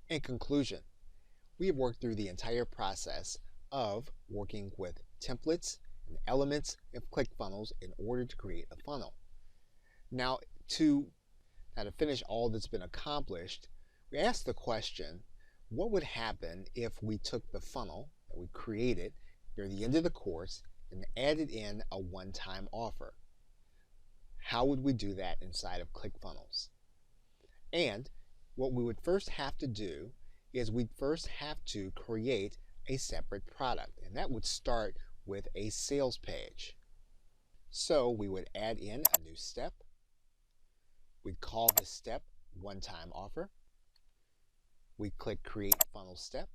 In conclusion, we have worked through the entire process of working with templates and elements of ClickFunnels in order to create a funnel. Now to finish all that's been accomplished, we asked the question, what would happen if we took the funnel that we created near the end of the course and added in a one-time offer? How would we do that inside of ClickFunnels? And what we would first have to do is we'd first have to create a separate product, and that would start with a sales page. So we would add in a new step. We'd call this step one-time offer. We click create funnel step.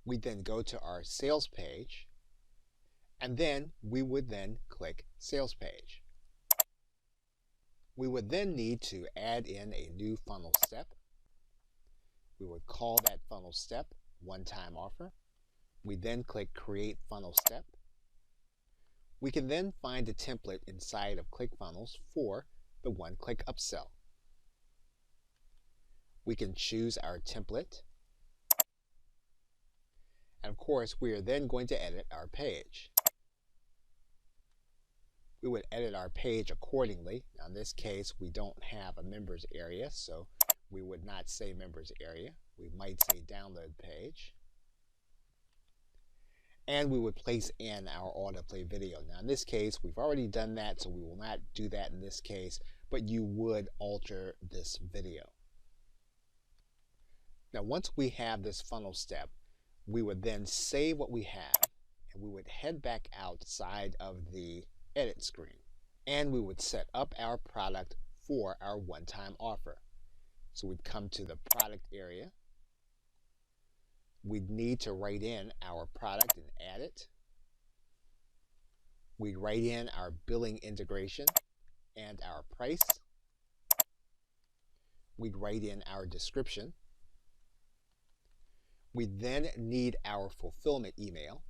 We then go to our sales page, and then we would then click sales page. We would then need to add in a new funnel step. We would call that funnel step one-time offer. We then click create funnel step. We can then find a template inside of ClickFunnels for the one-click upsell. We can choose our template. And of course, we are then going to edit our page. We would edit our page accordingly. Now in this case, we don't have a members area, so we would not say members area. We might say download page. And we would place in our autoplay video. Now in this case, we've already done that, so we will not do that in this case, but you would alter this video. Now once we have this funnel step, we would then save what we have, and we would head back outside of the edit screen, and we would set up our product for our one-time offer. So we'd come to the product area. We'd need to write in our product and add it. We'd write in our billing integration and our price. We'd write in our description. We then need our fulfillment email.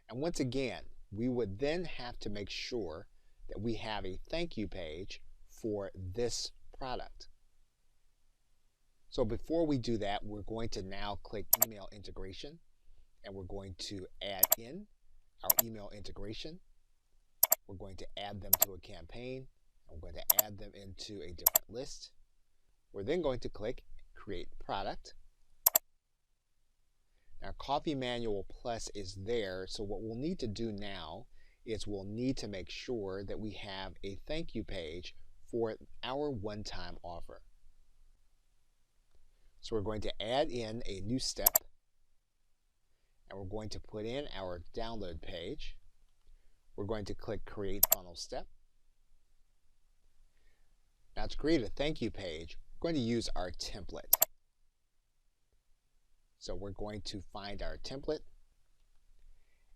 And once again, we would then have to make sure that we have a thank you page for this product. So before we do that, we're going to now click email integration, and we're going to add in our email integration. We're going to add them to a campaign. I'm going to add them into a different list. We're then going to click create product. Now Coffee Manual Plus is there, so what we'll need to do now is we'll need to make sure that we have a thank you page for our one-time offer. So we're going to add in a new step, and we're going to put in our download page. We're going to click create funnel step. Now to create a thank you page, we're going to use our template. So we're going to find our template,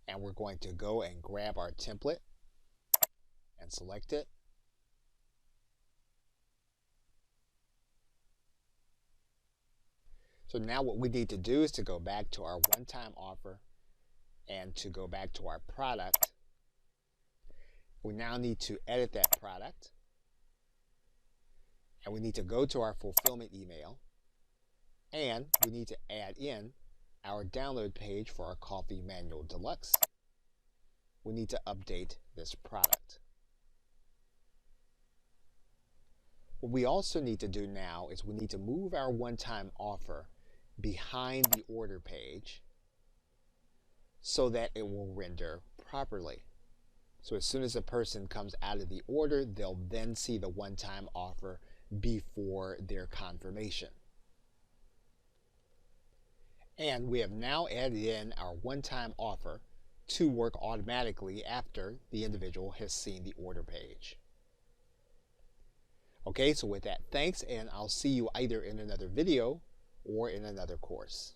and we're going to go and grab our template and select it. So now what we need to do is to go back to our one-time offer and to go back to our product. We now need to edit that product, and we need to go to our fulfillment email, and we need to add in our download page for our Coffee Manual Deluxe. We need to update this product. What we also need to do now is we need to move our one-time offer behind the order page so that it will render properly. So as soon as a person comes out of the order, they'll then see the one-time offer before their confirmation. And we have now added in our one-time offer to work automatically after the individual has seen the order page. Okay, so with that, thanks, and I'll see you either in another video or in another course.